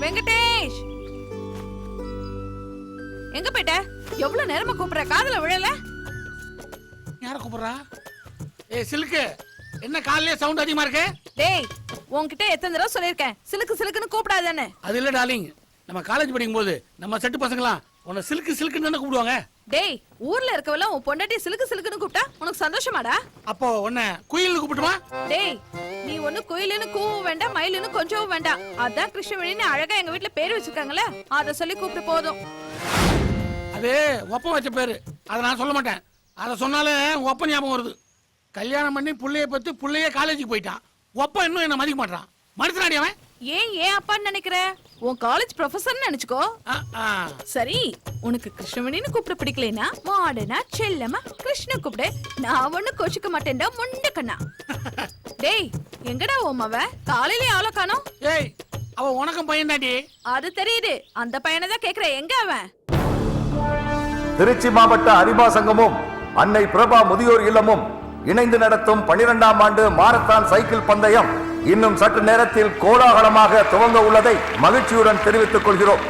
வெங்கடேஷ், எங்க போயிட்ட? எவ்வளவு நேரமா கூப்பிடுற, காதுல விழல? யார கூப்பிடுறா? ஏய் சிலுக்கு, என்ன காலையிலே சவுண்ட் அதிகமா இருக்கு? டேய், உன்கிட்ட எத்தனை தடவை சொல்லிருக்கேன், சிலுக்கு சிலுக்குன்னு கூப்பிடாதானே? அது இல்ல டார்லிங், நம்ம காலேஜ் படிக்கும் போது நம்ம செட்டு பசங்களாம் உன்னை சிலுக்கு சிலுக்குன்னு தானே கூப்பிடுவாங்க. டேய், ஊர்ல இருக்கவெல்லாம் உன் பொண்டாட்டி சிலுக்கு சிலுக்குன்னு கூப்பிட்டா உனக்கு சந்தோஷமாடா? அப்போ உன்னை குயில்னு கூப்பிட்டுமா? டேய், நீ ஒண்ணு குயிலுன்னு கூவும் வேண்டாம், மயிலுன்னு கொஞ்சவும் வேண்டாம். அதான் கிருஷ்ணவேணின்னு அழகா எங்க வீட்டுல பேர் வச்சிருக்காங்கல்ல, அத சொல்லி கூப்பிட்டு போதும். அது ஒப்பம் வச்ச பேரு, அதை நான் சொல்ல மாட்டேன். அதை சொன்னாலே ஒப்ப ஞாபகம் வருது. கல்யாணம் பண்ணி புள்ளைய பத்து புள்ளைய காலேஜுக்கு போயிட்டான். ஒப்ப இன்னும் என்ன மதிக்க மாட்டான். மனுஷனாடி அவன். ஏன் அப்பான்னு நினைக்கிற? உன் காலேஜ் ப்ரொஃபசர்னு நினைச்சுக்கோ. சரி, உனக்கு கிருஷ்ணவேணின்னு கூப்பிட பிடிக்கலனா மாடனா செல்லமா கிருஷ்ண கூப்பிடு. நான் ஒண்ணு கோச்சிக்க மாட்டேன்டா முண்ட கண்ணா. டேய், எங்கடா உன் காலையிலே ஆள காணோம்? ஏய், அவ உனக்கும் பையன் தாண்டி. அது தெரியுது, அந்த பையனை தான் கேக்குறேன், எங்க அவன்? திருச்சி மாவட்ட அரிமா சங்கமும் அன்னை பிரபா முதியோர் இல்லமும் இணைந்து நடத்தும் 12ஆம் ஆண்டு மாரத்தான் சைக்கிள் பந்தயம் இன்னும் சற்று நேரத்தில் கோலாகலமாக துவங்க உள்ளதை மகிழ்ச்சியுடன் தெரிவித்துக் கொள்கிறோம்.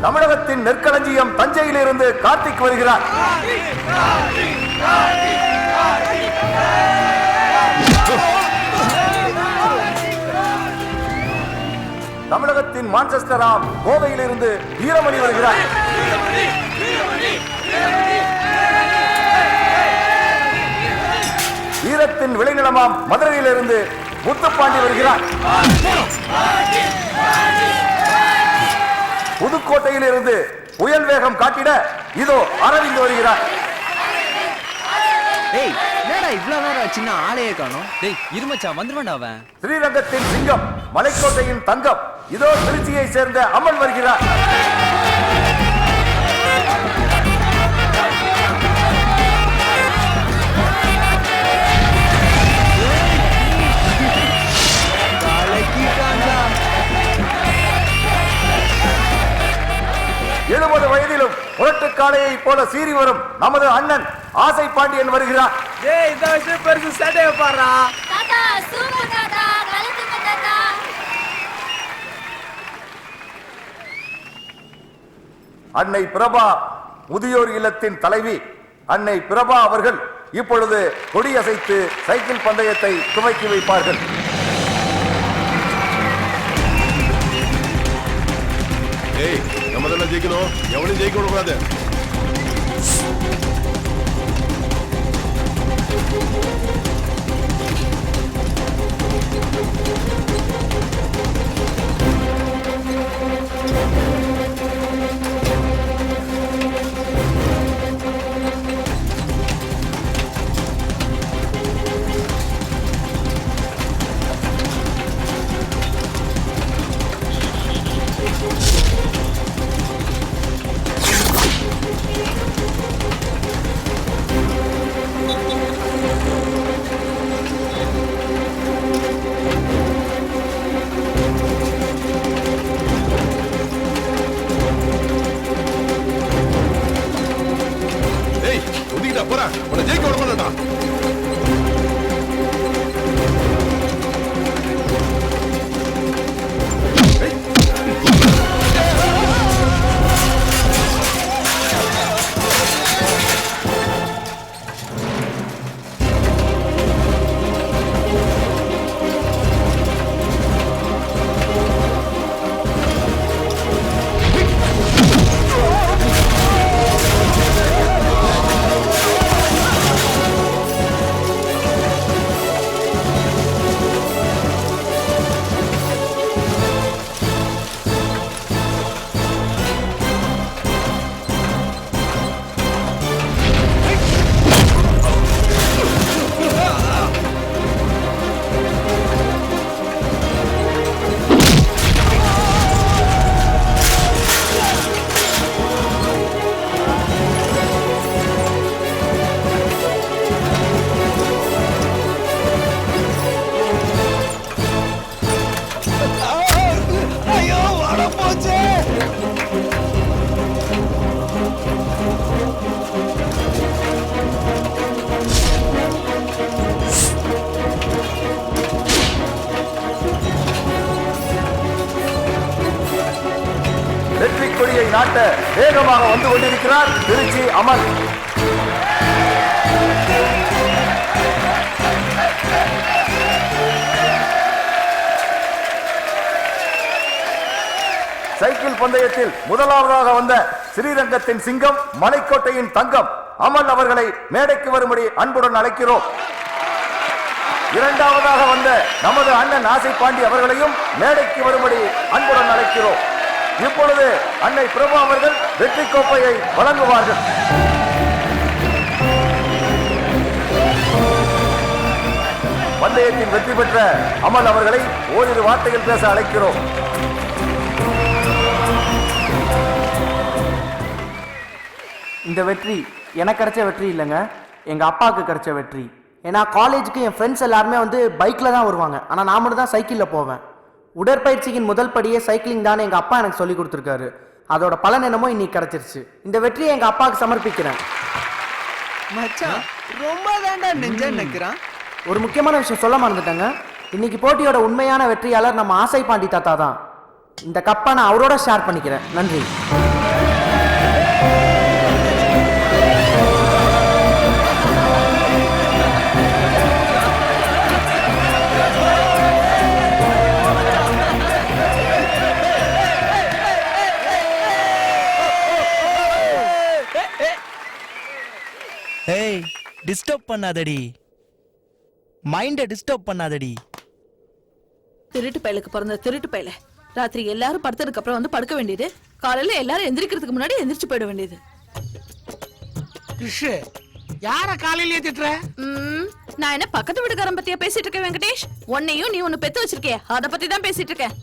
தமிழகத்தின் நெற்களஞ்சியம் தஞ்சையிலிருந்து கார்த்திக் வருகிறார். தமிழகத்தின் மான்செஸ்டராம் கோவையிலிருந்து வீரமணி வருகிறார். வீரத்தின் விளைநிலமாம் மதுரையிலிருந்து முத்துப்பாண்டி வருகிறார். புதுக்கோட்டையிலிருந்து புயல் வேகம் காட்டிட இதோ அரவிந்த் வருகிறார். டேய், என்னடா இவ்வளவு நேரம் சின்ன ஆளையே காணோம்? டேய், இருமச்சா வந்துருவான்டா அவன். ஸ்ரீரங்கத்தின் சிங்கம், மலைக்கோட்டையின் தங்கம், இதோ திருச்சியை சேர்ந்த அம்மன் வருகிறார். எழுபது வயதிலும் புரட்டு காளையை போல சீறி வரும் நமது அண்ணன் ஆசை பாண்டியன் வருகிறார். அன்னை பிரபா முதியோர் இல்லத்தின் தலைவி அன்னை பிரபா அவர்கள் இப்பொழுது கொடியசைத்து சைக்கிள் பந்தயத்தை துவக்கி வைப்பார்கள். நம்ம தான் ஜெயிக்கணும், எவனையும் ஜெயிக்க கூடாது. ஓட்ட வேகமாக வந்து கொண்டிருக்கிறார் திருச்சி அமல். சைக்கிள் பந்தயத்தில் முதலாவதாக வந்த ஸ்ரீரங்கத்தின் சிங்கம், மலைக்கோட்டையின் தங்கம் அமல் அவர்களை மேடைக்கு வரும்படி அன்புடன் அழைக்கிறோம். இரண்டாவதாக வந்த நமது அண்ணன் ஆசை பாண்டி அவர்களையும் மேடைக்கு வரும்படி அன்புடன் அழைக்கிறோம். இப்பொழுது அன்னை பிரபு அவர்கள் வெற்றி கோப்பையை வழங்குவார்கள். பந்தயத்தில் வெற்றி பெற்ற அமல் அவர்களை ஓரிரு வார்த்தைகள் பேச அழைக்கிறோம். இந்த வெற்றி எனக்கு கிடைச்ச வெற்றி இல்லைங்க, எங்கள் அப்பாவுக்கு கிடைச்ச வெற்றி. ஏன்னா காலேஜுக்கு என் ஃப்ரெண்ட்ஸ் எல்லாருமே வந்து பைக்கில் தான் வருவாங்க, ஆனால் நான் மட்டும் தான் சைக்கிளில் போவேன். உடற்பயிற்சியின் முதல் படியே சைக்கிளிங் தான் எங்கள் அப்பா எனக்கு சொல்லி கொடுத்துருக்காரு. அதோட பலன் என்னமோ இன்னைக்கு கிடைச்சிருச்சு. இந்த வெற்றியை எங்கள் அப்பாவுக்கு சமர்ப்பிக்கிறேன். மச்சான் ரொம்ப வேண்டா நெஞ்ச நினைக்கிறான். ஒரு முக்கியமான விஷயம் சொல்ல மறந்துட்டேங்க. இன்னைக்கு போட்டியோட உண்மையான வெற்றியாளர் நம்ம ஆசை பாண்டி தாத்தா தான். இந்த கப்பை நான் அவரோட ஷேர் பண்ணிக்கிறேன். நன்றி. ஏய் டிஸ்டர்ப் பண்ணாதடி, மைண்டை டிஸ்டர்ப் பண்ணாதடி. திருட்டு பயலுக்கு பிறந்த திருட்டு பயல. ராத்திரி எல்லாரும் படுத்ததுக்கு அப்புறம் வந்து படுக்க வேண்டியது, காலையில எல்லாரும் எந்திரிக்கிறதுக்கு முன்னாடி எந்திரிச்சு போயிட வேண்டியது. கிருஷ், யார காலையிலேயே திட்டுற? நான் என்ன பக்கத்து வீட்டுக்காரன் பத்தியா பேசிட்டு இருக்கேன் வெங்கடேஷ்? உன்னையும் நீ ஒன்னு பெத்து வச்சிருக்கே, அத பத்தி தான் பேசிட்டு இருக்கேன்.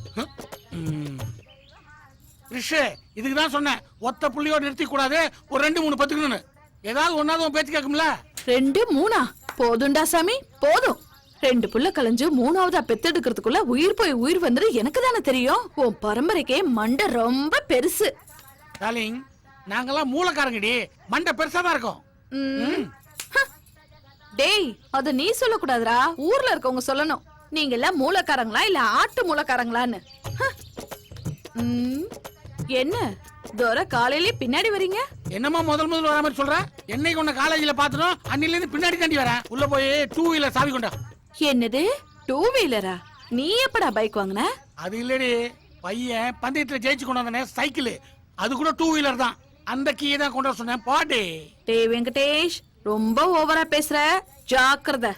கிருஷ், இதுக்கு தான் சொன்னேன் ஒத்த புள்ளியோட நிறுத்தி கூடாது, ஒரு 2-3 பத்துக்கணும்னு. ஏதாவது ஒன்னாவது உன் பேச்சு கேட்கும்ல. 2-3 போதுண்டா சாமி, போதும். 2 புள்ள கலைஞ்சு 3ஆவதா பெத்தெடுக்கிறதுக்குள்ள உயிர் போய் உயிர் வந்தது எனக்கு தானே தெரியும். உன் பரம்பரைக்கே மண்டை ரொம்ப பெருசு. டார்லிங், நாங்கெல்லாம் மூலக்காரங்கடி, மண்டை பெருசா தான் இருக்கும். டேய், அத நீ சொல்லக்கூடாதுடா, ஊர்ல இருக்கவங்க சொல்லணும். நீங்க எல்லாம் மூலக்காரங்களா இல்ல ஆட்டு மூலக்காரங்களான்னு. என்ன தோர காலையிலே பின்னாடி வரீங்க? என்னமா முதல் வர மாதிரி சொல்ற? என்னைக்கு உன்ன காலேஜ்ல பாத்துறோம், அன்னில இருந்து பின்னாடி தாண்டி வரேன். உள்ள போய் 2 வீலர் சாவி கொண்டா. என்னது 2 வீலரா? நீ எப்படா பைக் வாங்குன? அது இல்லடி, பையன் பந்தயத்துல ஜெயிச்சு கொண்டு வந்தானே சைக்கிள், அது கூட 2 வீலர் தான். அந்த கீயை தான் கொண்டு வர சொன்னேன். பாடி டேய் வெங்கடேஷ், ரொம்ப ஓவரா பேசுற, ஜாக்கிரதை.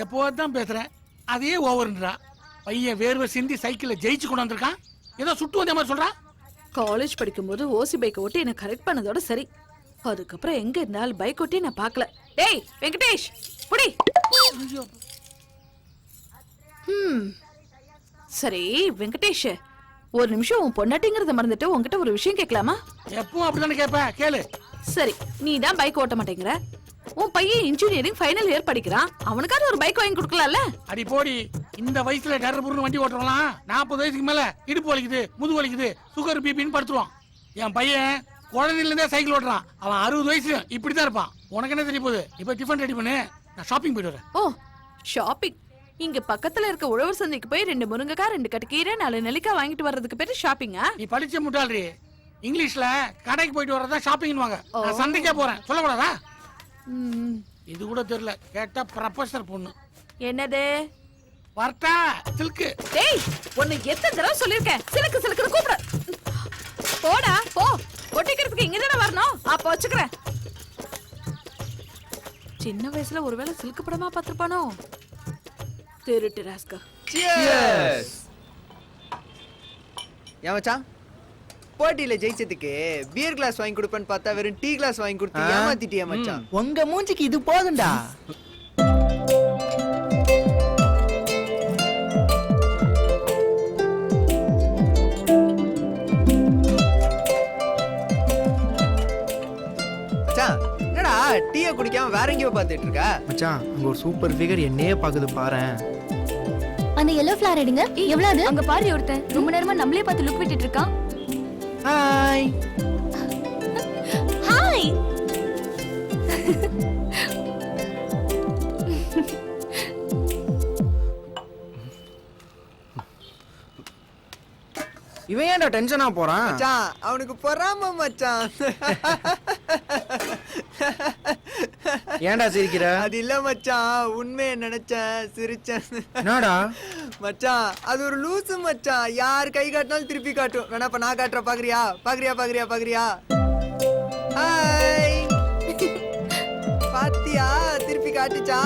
எப்போதான் பேசுறேன், அதே ஓவர்ன்றா. பையன் வேர்வை சிந்தி சைக்கிள்ல ஜெயிச்சு கொண்டு வந்திருக்கான், ஏதோ சுட்டு வந்த மாதிரி சொல்றா. காலேஜ் படிக்கும்போது ஓசி பைக் ஓட்டி என்ன கரெக்ட் பண்ணதோட சரி. அதுக்கப்புறம் எங்க இருந்தாலும் பைக் ஓட்டி நான் பார்க்கல. டேய் வெங்கடேஷ், புடி. சரி வெங்கடேஷ், ஒரு நிமிஷம் உன் பொண்டாட்டிங்கிறத மறந்துட்டு உன்கிட்ட ஒரு விஷயம் கேட்கலாமா? எப்பவும் அப்படிதானே கேட்ப, கேளு. சரி, நீ தான் பைக் ஓட்ட மாட்டேங்கிற, உன் பையன் இன்ஜினியரிங் ஃபைனல் இயர் படிக்கிறான், அவனுக்காவது ஒரு பைக் வாங்கி கொடுக்கலாம்ல? அடி போடி, இந்த வயசுல டர்புர்னு வண்டி ஓட்டுறலாம். 40 வயசுக்கு மேல இடுப்பு வலிக்குது, முதுகு வலிக்குது, சுகர் பிபின்னு படுத்துருவான். என் பையன் குழந்தையில இருந்தே சைக்கிள் ஓட்டுறான். அவன் 60 வயசு இப்படிதான் இருப்பான். உனக்கு என்ன தெரிய போகுது? இப்ப டிஃபன் ரெடி பண்ணு, நான் ஷாப்பிங் போயிட்டு வரேன். ஓ ஷாப்பிங்? இங்க பக்கத்துல இருக்க உழவர் சந்தைக்கு போய் 2 முருங்கைக்காய் 2 கட்டுக்கீரை 4 நெல்லிக்காய் வாங்கிட்டு வர்றதுக்கு பேரு ஷாப்பிங்கா? நீ படிச்ச முட்டாள்ரி, இங்கிலீஷ்ல கடைக்கு போயிட்டு வர்றதா ஷாப்பிங் வாங்க. நான் சந்தைக்கே போறேன், சொல்லக்கூடாதா? இது கூட தெரியல, கேட்டா ப்ரொஃபசர் பொண்ணு. என்னது வர்த்தா சில்க்கு? டேய், உன்னை எத்தனை தடவை சொல்லிருக்கேன் சிலுக்கு சிலுக்குன்னு கூப்பிட. போடா போ, ஒட்டிக்கிறதுக்கு இங்க தானே வரணும். அப்ப வச்சுக்கிறேன். சின்ன வயசுல ஒருவேளை சில்க்கு படமா பார்த்திருப்பானோ? திருட்டு ராஸ்கா. Cheers. ஏன் மச்சான், போட்டியில ஜெயிச்சதுக்கு பியர் கிளாஸ் வாங்கி கொடுப்பேன்னு பார்த்தா வெறும் டீ கிளாஸ் வாங்கி கொடுத்து ஏமாத்திட்டியா மச்சான்? உங்க மூஞ்சிக்கு இது போதும்டா. மச்சான், என்னடா டீயை குடிக்காம வேற எங்கேயோ பார்த்துட்டு இருக்க? மச்சான், அங்க ஒரு சூப்பர் ஃபிகர் என்னையே பாக்குது பாரேன். அந்த yellow flower எடுங்க. எவ்வளவு? அங்க பாரு, ஒருத்தன் ரொம்ப நேரமா நம்மளே பார்த்து லுக் விட்டுட்டு இருக்கான். Hi hi. இவன் ஏன்டா டென்ஷனா போறான் மச்சான் அவனுக்கு பொறாம மச்சான். ஏன்டா சிரிக்கிற அது இல்ல மச்சான், உண்மையை நினைச்சேன் சிரிச்சேன். என்னடா மச்சான் அது ஒரு லூசு மச்சான், யார் கை காட்டினாலும் திருப்பி காட்டும். வேணாப்ப நான் காட்டுறேன், பாக்குறியா பாக்குறியா பாக்குறியா பாக்குறியா? ஹாய் பாத்தியா, திருப்பி காட்டுச்சா?